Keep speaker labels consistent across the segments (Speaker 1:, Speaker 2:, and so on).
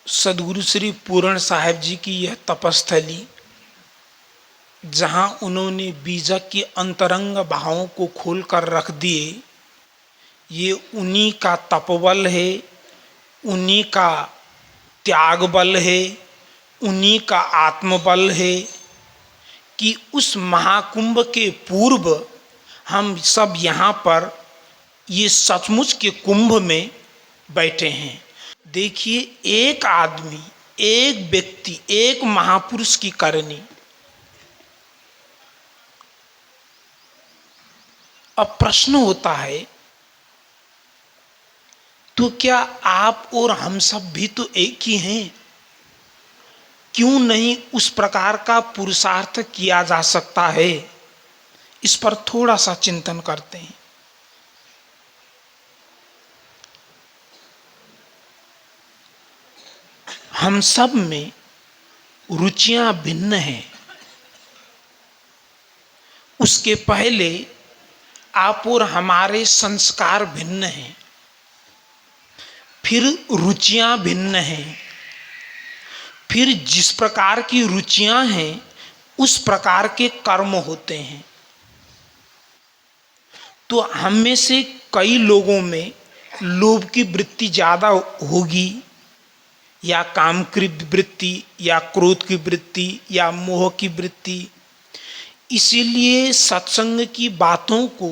Speaker 1: सदगुरु श्री पूर्ण साहेब जी की यह तपस्थली, जहाँ उन्होंने बीजक के अंतरंग भावों को खोल कर रख दिए, ये उन्हीं का तपबल है, उन्हीं का त्याग बल है, उन्हीं का आत्मबल है कि उस महाकुंभ के पूर्व हम सब यहाँ पर ये सचमुच के कुंभ में बैठे हैं। देखिए, एक आदमी, एक व्यक्ति, एक महापुरुष की करनी। अब प्रश्न होता है, तो क्या आप और हम सब भी तो एक ही हैं? क्यों नहीं उस प्रकार का पुरुषार्थ किया जा सकता है? इस पर थोड़ा सा चिंतन करते हैं। हम सब में रुचियां भिन्न हैं। उसके पहले आप और हमारे संस्कार भिन्न हैं, फिर रुचियां भिन्न हैं, फिर जिस प्रकार की रुचियां हैं उस प्रकार के कर्म होते हैं। तो हम में से कई लोगों में लोभ की वृत्ति ज़्यादा होगी, या काम की वृत्ति, या क्रोध की वृत्ति, या मोह की वृत्ति। इसीलिए सत्संग की बातों को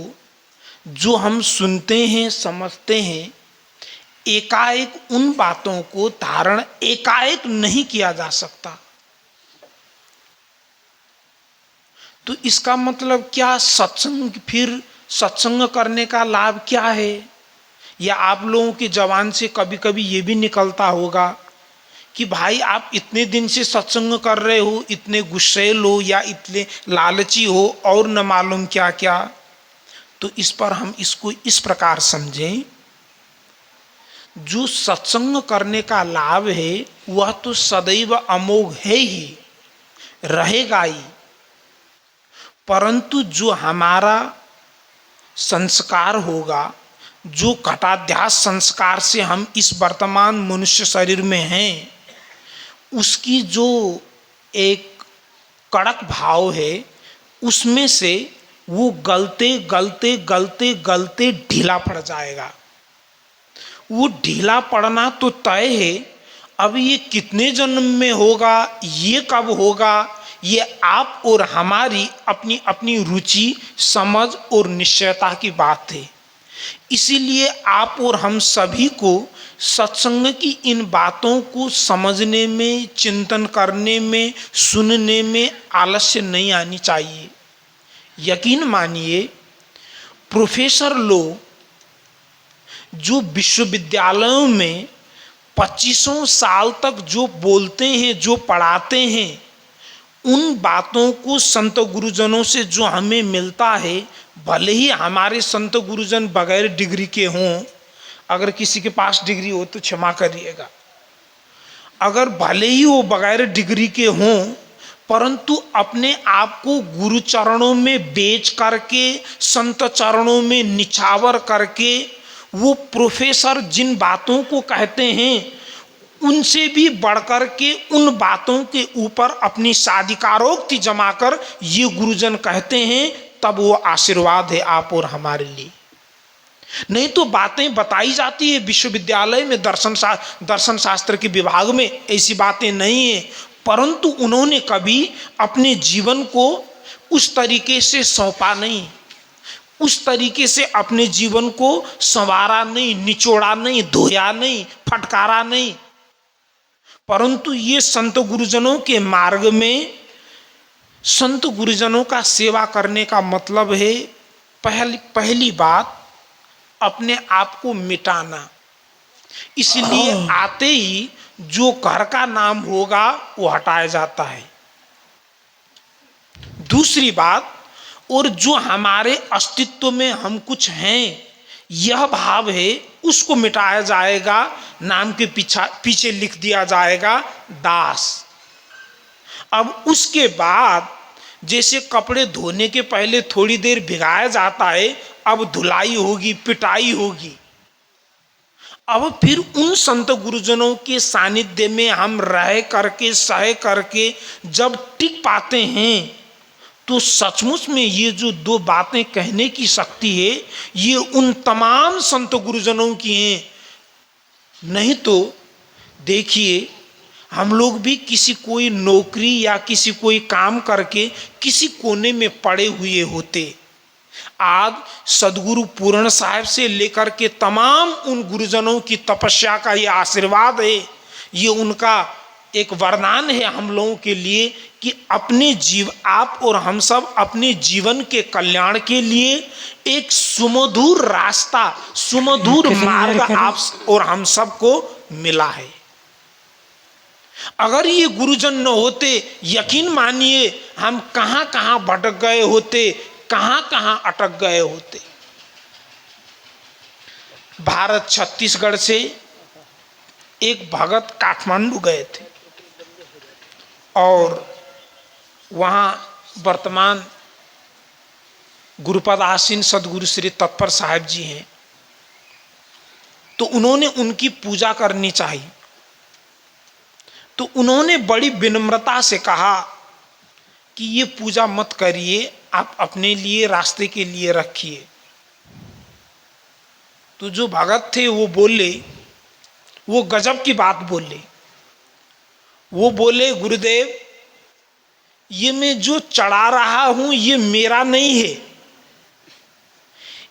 Speaker 1: जो हम सुनते हैं, समझते हैं, एकाएक उन बातों को धारण एकाएक नहीं किया जा सकता। तो इसका मतलब क्या? फिर सत्संग करने का लाभ क्या है? या आप लोगों की जबान से कभी कभी ये भी निकलता होगा कि भाई आप इतने दिन से सत्संग कर रहे हो, इतने गुस्सैल हो या इतने लालची हो और न मालूम क्या क्या। तो इस पर हम इसको इस प्रकार समझें, जो सत्संग करने का लाभ है वह तो सदैव अमोघ है ही, रहेगा ही। परंतु जो हमारा संस्कार होगा, जो घटाध्यास संस्कार से हम इस वर्तमान मनुष्य शरीर में हैं, उसकी जो एक कड़क भाव है, उसमें से वो गलते गलते गलते गलते ढीला पड़ जाएगा। वो ढीला पड़ना तो तय है। अब ये कितने जन्म में होगा, ये कब होगा, ये आप और हमारी अपनी अपनी रुचि, समझ और निश्चयता की बात है। इसीलिए आप और हम सभी को सत्संग की इन बातों को समझने में, चिंतन करने में, सुनने में आलस्य नहीं आनी चाहिए। यकीन मानिए, प्रोफेसर लोग जो विश्वविद्यालयों में 25 साल तक जो बोलते हैं, जो पढ़ाते हैं, उन बातों को संत गुरुजनों से जो हमें मिलता है, भले ही हमारे संत गुरुजन बगैर डिग्री के हों, अगर किसी के पास डिग्री हो तो क्षमा करिएगा, अगर भले ही वो बगैर डिग्री के हों, परंतु अपने आप को गुरु चरणों में बेच करके, संत चरणों में निछावर करके, वो प्रोफेसर जिन बातों को कहते हैं उनसे भी बढ़कर के उन बातों के ऊपर अपनी साधिकारोक्ति जमाकर ये गुरुजन कहते हैं, तब वो आशीर्वाद है आप और हमारे लिए। नहीं तो बातें बताई जाती है विश्वविद्यालय में, दर्शन शास्त्र के विभाग में ऐसी बातें नहीं है, परंतु उन्होंने कभी अपने जीवन को उस तरीके से सौंपा नहीं, उस तरीके से अपने जीवन को संवारा नहीं, निचोड़ा नहीं, धोया नहीं, फटकारा नहीं। परंतु ये संत गुरुजनों के मार्ग में, संत गुरुजनों का सेवा करने का मतलब है पहली बात अपने आप को मिटाना। इसलिए आते ही जो घर का नाम होगा वो हटाया जाता है। दूसरी बात, और जो हमारे अस्तित्व में हम कुछ हैं यह भाव है, उसको मिटाया जाएगा। नाम के पीछे लिख दिया जाएगा दास। अब उसके बाद जैसे कपड़े धोने के पहले थोड़ी देर भिगाया जाता है, अब धुलाई होगी, पिटाई होगी। अब फिर उन संत गुरुजनों के सानिध्य में हम रह करके सह करके जब टिक पाते हैं तो सचमुच में ये जो दो बातें कहने की शक्ति है ये उन तमाम संत गुरुजनों की हैं। नहीं तो देखिए, हम लोग भी किसी कोई नौकरी या किसी कोई काम करके किसी कोने में पड़े हुए होते। आज सदगुरु पूर्ण साहब से लेकर के तमाम उन गुरुजनों की तपस्या का ये आशीर्वाद है, ये उनका एक वरदान है हम लोगों के लिए कि अपने आप और हम सब अपने जीवन के कल्याण के लिए एक सुमधुर रास्ता, सुमधुर मार्ग आप और हम सबको मिला है। अगर ये गुरुजन न होते, यकीन मानिए हम कहाँ कहाँ भटक गए होते, कहाँ कहाँ अटक गए होते। भारत छत्तीसगढ़ से एक भगत काठमांडू गए थे और वहाँ वर्तमान गुरुपद आसीन सदगुरु श्री तत्पर साहब जी हैं। तो उन्होंने उनकी पूजा करनी चाहिए। तो उन्होंने बड़ी विनम्रता से कहा कि ये पूजा मत करिए, आप अपने लिए रास्ते के लिए रखिए। तो जो भगत थे वो बोले, वो गजब की बात बोले। वो बोले, गुरुदेव ये मैं जो चढ़ा रहा हूं ये मेरा नहीं है,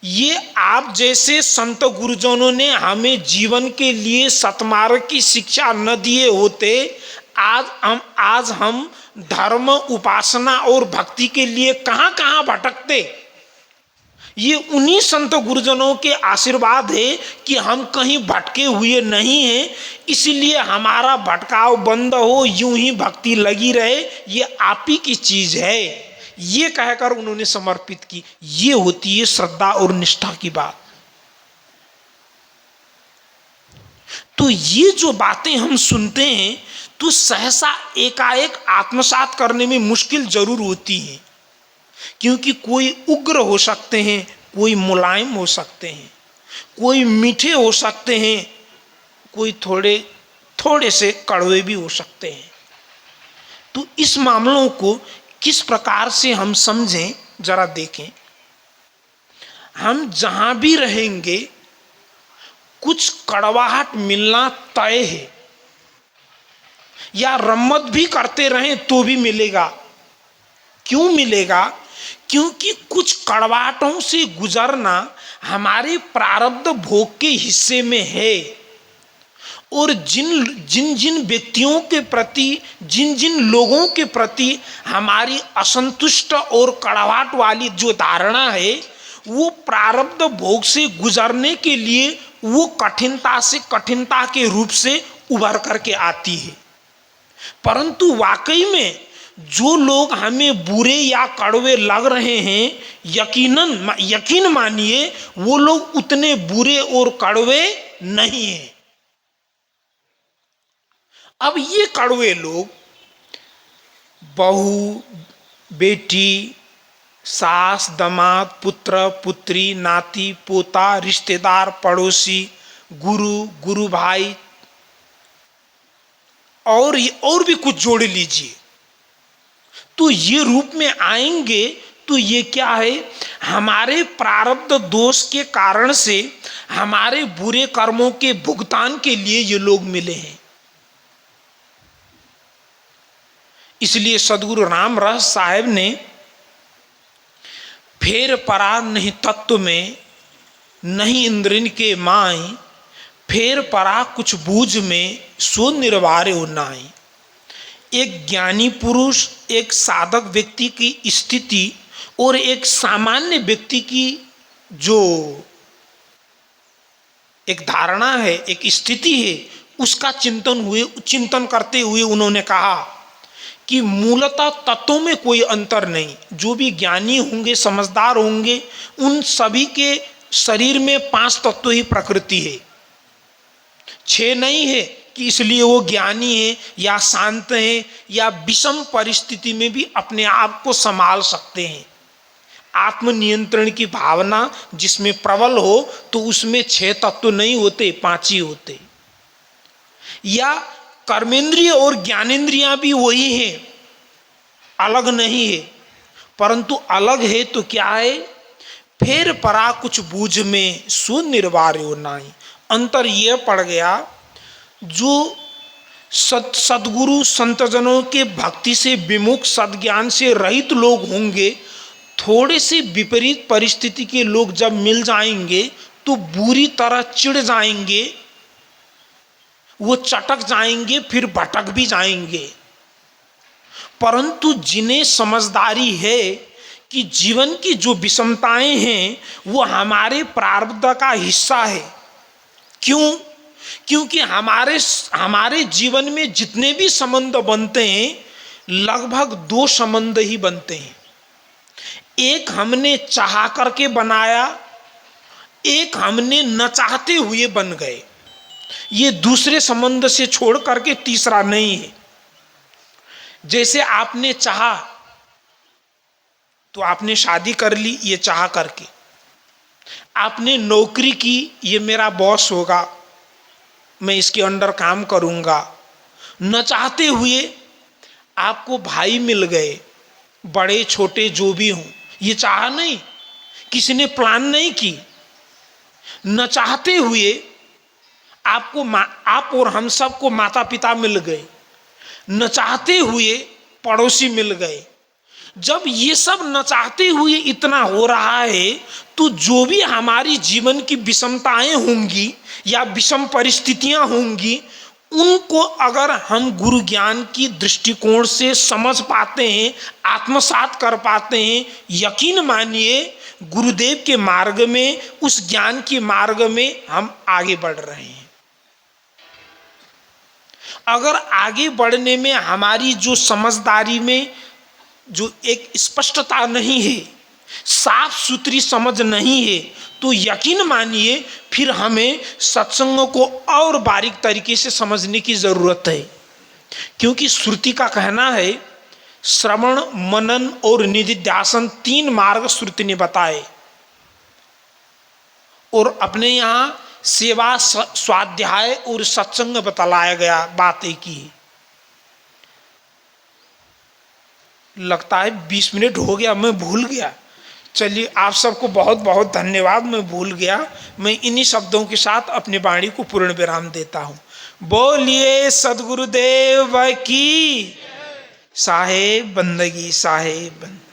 Speaker 1: ये आप जैसे संत गुरुजनों ने हमें जीवन के लिए सतमार्ग की शिक्षा न दिए होते, आज हम धर्म, उपासना और भक्ति के लिए कहाँ कहाँ भटकते। ये उन्हीं संत गुरुजनों के आशीर्वाद है कि हम कहीं भटके हुए नहीं हैं, इसलिए हमारा भटकाव बंद हो, यूं ही भक्ति लगी रहे, ये आप ही की चीज है। ये कहकर उन्होंने समर्पित की। ये होती है श्रद्धा और निष्ठा की बात। तो ये जो बातें हम सुनते हैं तो सहसा एकाएक आत्मसात करने में मुश्किल जरूर होती है, क्योंकि कोई उग्र हो सकते हैं, कोई मुलायम हो सकते हैं, कोई मीठे हो सकते हैं, कोई थोड़े से कड़वे भी हो सकते हैं। तो इस मामलों को किस प्रकार से हम समझें, जरा देखें। हम जहां भी रहेंगे कुछ कड़वाहट मिलना तय है, या रम्मत भी करते रहें तो भी मिलेगा। क्यों मिलेगा? क्योंकि कुछ कड़वाहटों से गुजरना हमारे प्रारब्ध भोग के हिस्से में है। और जिन जिन व्यक्तियों के प्रति, जिन जिन लोगों के प्रति हमारी असंतुष्ट और कड़वाहट वाली जो धारणा है, वो प्रारब्ध भोग से गुजरने के लिए वो कठिनता से कठिनता के रूप से उभर करके आती है। परंतु वाकई में जो लोग हमें बुरे या कड़वे लग रहे हैं, यकीन मानिए वो लोग उतने बुरे और कड़वे नहीं हैं। अब ये कड़वे लोग बहू, बेटी, सास, दामाद, पुत्र, पुत्री, नाती, पोता, रिश्तेदार, पड़ोसी, गुरु भाई और भी कुछ जोड़ लीजिए, तो ये रूप में आएंगे। तो ये क्या है? हमारे प्रारब्ध दोष के कारण से हमारे बुरे कर्मों के भुगतान के लिए ये लोग मिले हैं। इसलिए सदगुरु राम रहस साहब ने फेर परा नहीं तत्व में, नहीं इंद्रिन के माई, फेर परा कुछ बूझ में, सो निर्वारे नाई। एक ज्ञानी पुरुष, एक साधक व्यक्ति की स्थिति और एक सामान्य व्यक्ति की जो एक धारणा है, एक स्थिति है, उसका चिंतन करते हुए उन्होंने कहा कि मूलतः तत्वों में कोई अंतर नहीं। जो भी ज्ञानी होंगे, समझदार होंगे, उन सभी के शरीर में 5 तत्व ही प्रकृति है, 6 नहीं है कि इसलिए वो ज्ञानी है या शांत है या विषम परिस्थिति में भी अपने आप को संभाल सकते हैं। आत्मनियंत्रण की भावना जिसमें प्रबल हो तो उसमें 6 तत्व नहीं होते, 5 ही होते। या कर्मेंद्रिय और ज्ञानेंद्रियां भी वही हैं, अलग नहीं है, परंतु अलग है तो क्या है, फिर परा कुछ बूझ में सो निर्वार्यो नाई। अंतर यह पड़ गया, जो सदगुरु संतजनों के भक्ति से विमुख, सद्ज्ञान से रहित लोग होंगे, थोड़े से विपरीत परिस्थिति के लोग जब मिल जाएंगे तो बुरी तरह चिढ़ जाएंगे, वो चटक जाएंगे, फिर भटक भी जाएंगे। परंतु जिन्हें समझदारी है कि जीवन की जो विषमताएं हैं वो हमारे प्रारब्ध का हिस्सा है। क्यों? क्योंकि हमारे जीवन में जितने भी संबंध बनते हैं लगभग 2 संबंध ही बनते हैं। एक हमने चाह करके बनाया, एक हमने न चाहते हुए बन गए। ये दूसरे संबंध से छोड़ करके तीसरा नहीं है। जैसे आपने चाहा तो आपने शादी कर ली, ये चाह करके। आपने नौकरी की, ये मेरा बॉस होगा, मैं इसके अंडर काम करूंगा। न चाहते हुए आपको भाई मिल गए, बड़े छोटे जो भी हों, ये चाहा नहीं, किसी ने प्लान नहीं की। न चाहते हुए आप और हम सबको माता पिता मिल गए, न चाहते हुए पड़ोसी मिल गए। जब ये सब न चाहते हुए इतना हो रहा है तो जो भी हमारी जीवन की विषमताएं होंगी या विषम परिस्थितियां होंगी, उनको अगर हम गुरु ज्ञान की दृष्टिकोण से समझ पाते हैं, आत्मसात कर पाते हैं, यकीन मानिए गुरुदेव के मार्ग में, उस ज्ञान के मार्ग में हम आगे बढ़ रहे हैं। अगर आगे बढ़ने में हमारी जो समझदारी में जो एक स्पष्टता नहीं है, साफ सुथरी समझ नहीं है, तो यकीन मानिए फिर हमें सत्संगों को और बारीक तरीके से समझने की जरूरत है। क्योंकि श्रुति का कहना है, श्रवण, मनन और निधिध्यासन 3 मार्ग श्रुति ने बताए, और अपने यहाँ सेवा, स्वाध्याय और सत्संग बतलाया गया। बात एक ही है। लगता है 20 मिनट हो गया, मैं भूल गया। चलिए, आप सबको बहुत बहुत धन्यवाद। मैं भूल गया। मैं इन्हीं शब्दों के साथ अपनी वाणी को पूर्ण विराम देता हूँ। बोलिए सद्गुरुदेव की। साहेब बंदगी, साहेब बंदगी।